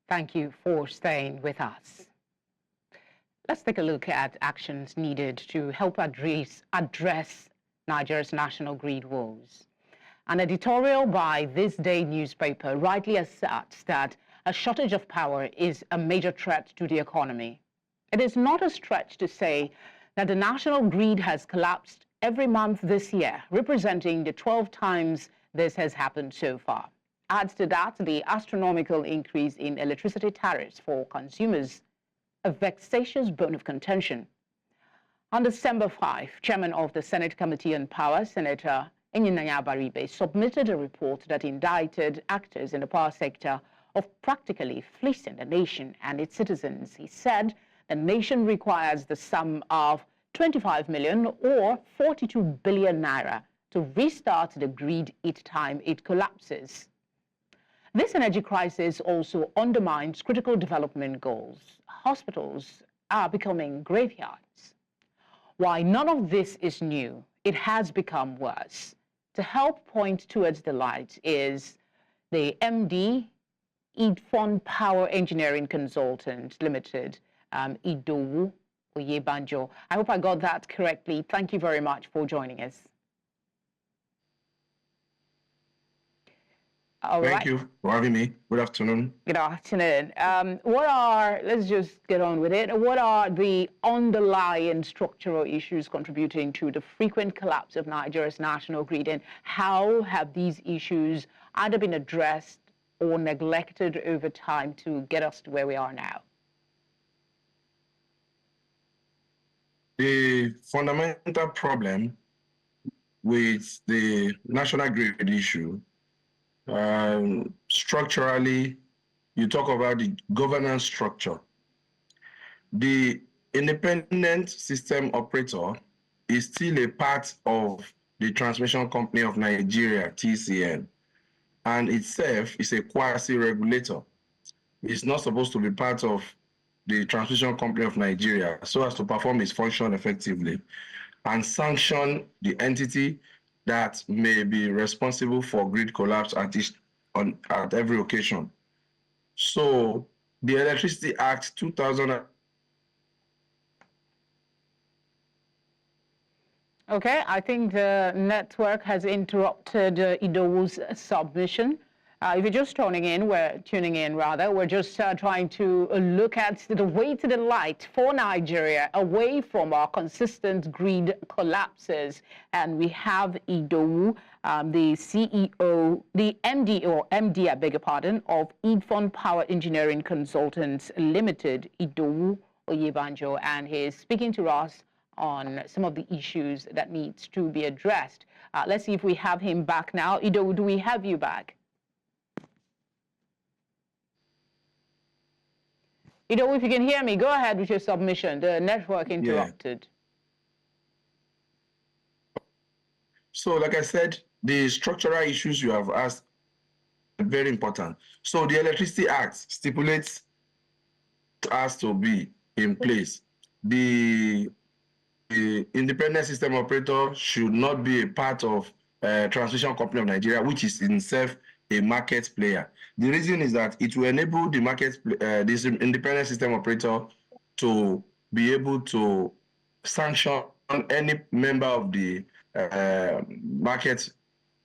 Thank you for staying with us. Let's take a look at actions needed to help address Nigeria's national grid woes. An editorial by This Day newspaper rightly asserts that a shortage of power is a major threat to the economy. It is not a stretch to say that the national grid has collapsed every month this year, representing the 12 times this has happened so far. Adds to that the astronomical increase in electricity tariffs for consumers, a vexatious bone of contention. On December 5, Chairman of the Senate Committee on Power, Senator Enyinnaya Baribe, submitted a report that indicted actors in the power sector of practically fleecing the nation and its citizens. He said the nation requires the sum of 25 million or 42 billion naira to restart the grid each time it collapses. This energy crisis also undermines critical development goals. Hospitals are becoming graveyards. While none of this is new, it has become worse. To help point towards the light is the MD, IDFON Power Engineering Consultants Limited, Idowu Oyebanjo. I hope I got that correctly. Thank you very much for joining us. Thank you for having me. Good afternoon. Good afternoon. Let's just get on with it. What are the underlying structural issues contributing to the frequent collapse of Nigeria's national grid, and how have these issues either been addressed or neglected over time to get us to where we are now? The fundamental problem with the national grid issue, structurally, you talk about the governance structure. The independent system operator is still a part of the Transmission Company of Nigeria, TCN, and itself is a quasi-regulator. It's not supposed to be part of the Transmission Company of Nigeria so as to perform its function effectively and sanction the entity that may be responsible for grid collapse at every occasion. So the Electricity Act 2000. Okay, I think the network has interrupted Idowu's submission. If you're just tuning in, we're just trying to look at the way to the light for Nigeria away from our consistent grid collapses. And we have Idowu, the CEO, the MD, I beg your pardon, of IDFON Power Engineering Consultants Limited, Idowu Oyebanjo, and he's speaking to us on some of the issues that needs to be addressed. Let's see if we have him back now. Idowu, do we have you back? Idowu, if you can hear me, go ahead with your submission. The network interrupted. Yeah. So, like I said, the structural issues you have asked are very important. So, the Electricity Act stipulates has to be in place. The independent system operator should not be a part of Transmission Company of Nigeria, which is in itself a market player. The reason is that it will enable the this independent system operator to be able to sanction any member of the market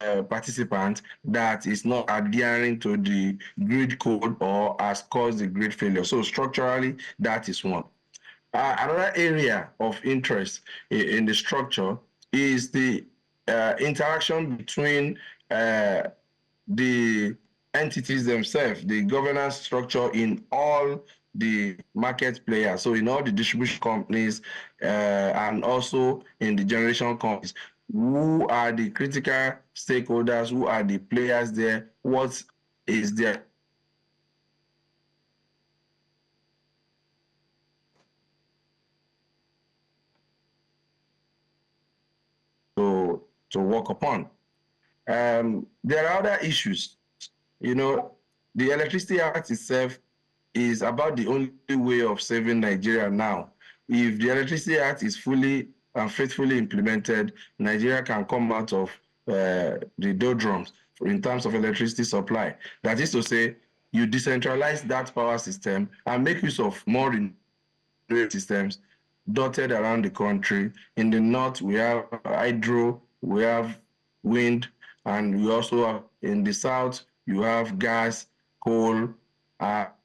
participant that is not adhering to the grid code or has caused the grid failure. So structurally, that is one. Another area of interest in the structure is the interaction between the entities themselves, the governance structure in all the market players, so in all the distribution companies and also in the generation companies. Who are the critical stakeholders? Who are the players there? What is their to work upon? There are other issues. You know, the Electricity Act itself is about the only way of saving Nigeria now. If the Electricity Act is fully and faithfully implemented, Nigeria can come out of the doldrums in terms of electricity supply. That is to say, you decentralize that power system and make use of more renewable systems dotted around the country. In the north, we have hydro, we have wind, and we also have in the south, you have gas, coal,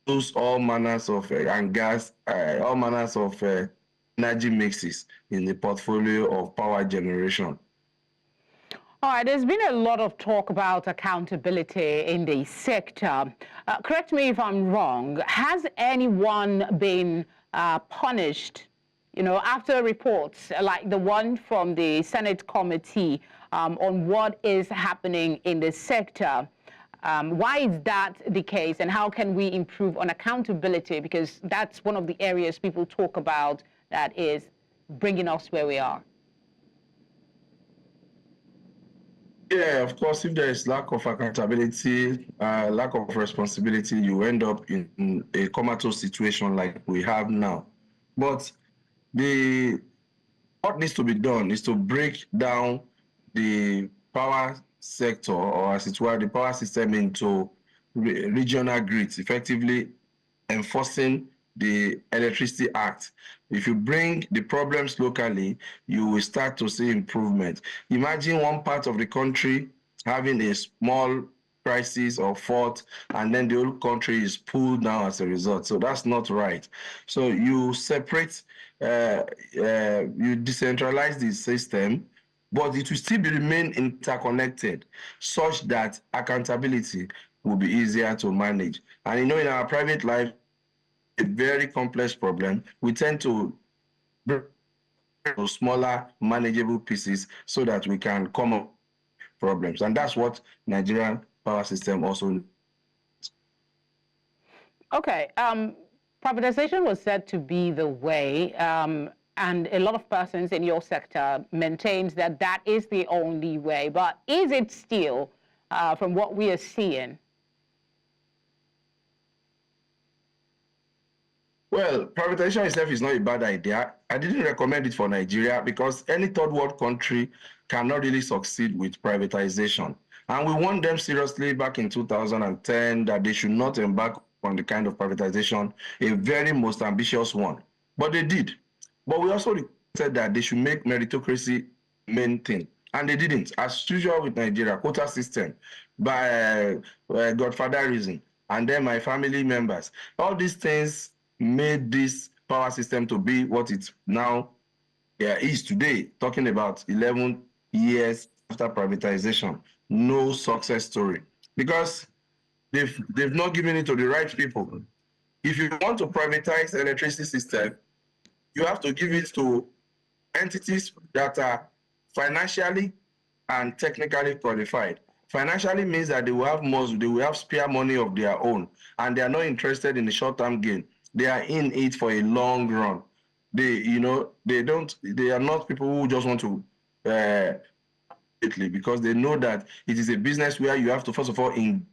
those all manners of and gas, all manners of energy mixes in the portfolio of power generation. All right, there's been a lot of talk about accountability in the sector. Correct me if I'm wrong. Has anyone been punished, after reports like the one from the Senate committee on what is happening in the sector? Why is that the case, and how can we improve on accountability? Because that's one of the areas people talk about that is bringing us where we are. Yeah, of course, if there is lack of accountability, lack of responsibility, you end up in a comatose situation like we have now. But what needs to be done is to break down the power sector, or as it were, the power system into regional grids, effectively enforcing the Electricity Act. If you bring the problems locally, you will start to see improvement. Imagine one part of the country having a small crisis or fault, and then the whole country is pulled down as a result. So that's not right. So you separate, you decentralize the system, but it will still remain interconnected such that accountability will be easier to manage. And in our private life, a very complex problem, we tend to break into smaller, manageable pieces so that we can come up with problems. And that's what Nigerian power system also needs. Okay. Privatization was said to be the way, and a lot of persons in your sector maintains that that is the only way. But is it still, from what we are seeing? Well, privatization itself is not a bad idea. I didn't recommend it for Nigeria because any third world country cannot really succeed with privatization. And we warned them seriously back in 2010 that they should not embark on the kind of privatization, a very most ambitious one. But they did. But we also said that they should make meritocracy main thing. And they didn't. As usual with Nigeria, quota system, by godfatherism, and then my family members. All these things made this power system to be what it now is today, talking about 11 years after privatization. No success story, because they've not given it to the right people. If you want to privatize the electricity system, you have to give it to entities that are financially and technically qualified. Financially means that they will have muscle, they will have spare money of their own, and they are not interested in the short-term gain. They are in it for a long run. They are not people who just want to because they know that it is a business where you have to first of all in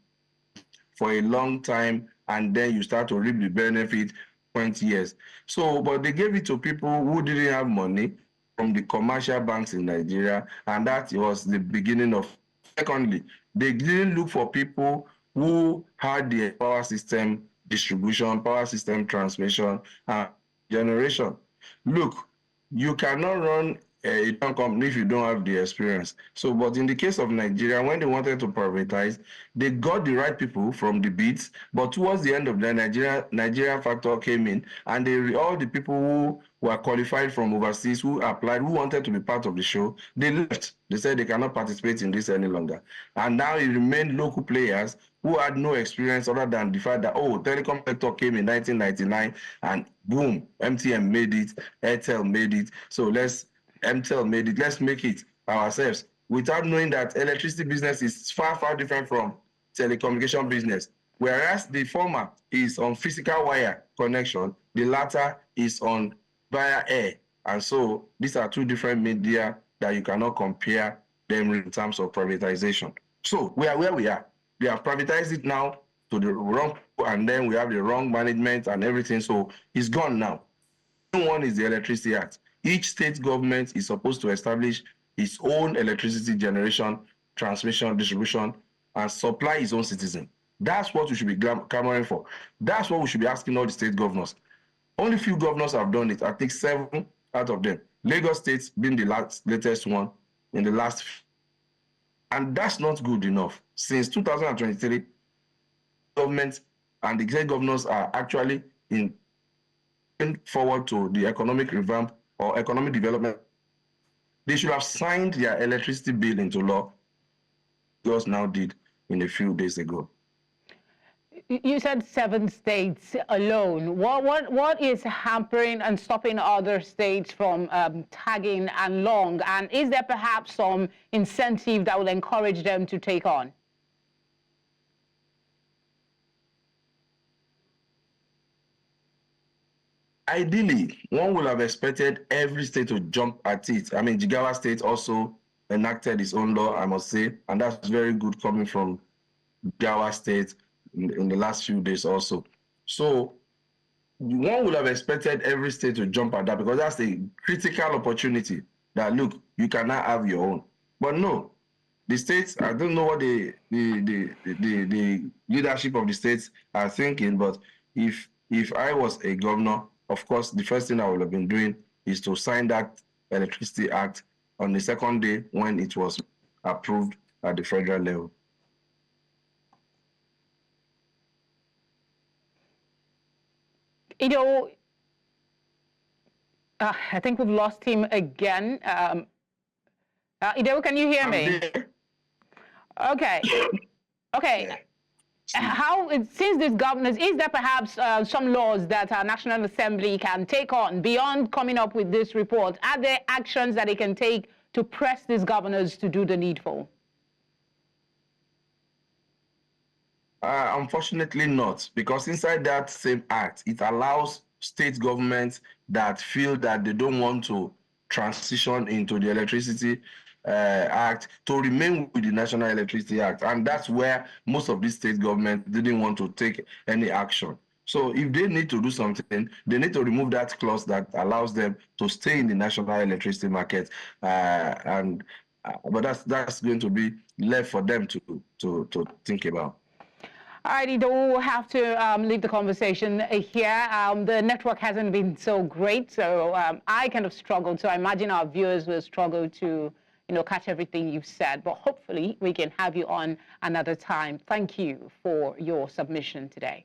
for a long time, and then you start to reap the benefit 20 years. So, but they gave it to people who didn't have money from the commercial banks in Nigeria, and that was the beginning of. Secondly, they didn't look for people who had the power system distribution, power system transmission, and generation. Look, you cannot run a company if you don't have the experience. So, but in the case of Nigeria, when they wanted to privatize, they got the right people from the bids, but towards the end of the Nigeria factor came in, and all the people who were qualified from overseas, who applied, who wanted to be part of the show, they left. They said they cannot participate in this any longer. And now it remained local players who had no experience other than the fact that, telecom sector came in 1999, and boom, MTN made it, Airtel made it. So MTEL made it, let's make it ourselves, without knowing that electricity business is far, far different from telecommunication business. Whereas the former is on physical wire connection, the latter is on via air. And so these are two different media that you cannot compare them in terms of privatization. So we are where we are. They have privatized it now to the wrong people, and then we have the wrong management and everything. So it's gone now. One is the Electricity Act. Each state government is supposed to establish its own electricity generation, transmission, distribution, and supply its own citizens. That's what we should be clamoring for. That's what we should be asking all the state governors. Only few governors have done it. I think 7 out of them. Lagos State being the latest one in the last. And that's not good enough. Since 2023, government and the state governors are actually in forward to the economic revamp or economic development. They should have signed their electricity bill into law, just now did in a few days ago. You said 7 states alone. What is hampering and stopping other states from tagging along? And is there perhaps some incentive that will encourage them to take on? Ideally, one would have expected every state to jump at it. I mean, Jigawa State also enacted its own law, I must say, and that's very good coming from Jigawa State in the last few days also. So one would have expected every state to jump at that because that's a critical opportunity that, look, you cannot have your own. But no, the states, I don't know what the leadership of the states are thinking, but if I was a governor, of course, the first thing I would have been doing is to sign that Electricity Act on the second day when it was approved at the federal level. Idowu, I think we've lost him again. Idowu, can you hear me? Okay. Okay. Yeah. How, since these governors, is there perhaps some laws that our National Assembly can take on beyond coming up with this report? Are there actions that they can take to press these governors to do the needful? Unfortunately not, because inside that same act, it allows state governments that feel that they don't want to transition into the Electricity Act to remain with the National Electricity Act. And that's where most of these state governments didn't want to take any action. So if they need to do something, they need to remove that clause that allows them to stay in the national electricity market. But that's going to be left for them to think about. All right, Idowu, we'll have to leave the conversation here. The network hasn't been so great, so I kind of struggled. So I imagine our viewers will struggle to, catch everything you've said. But hopefully we can have you on another time. Thank you for your submission today.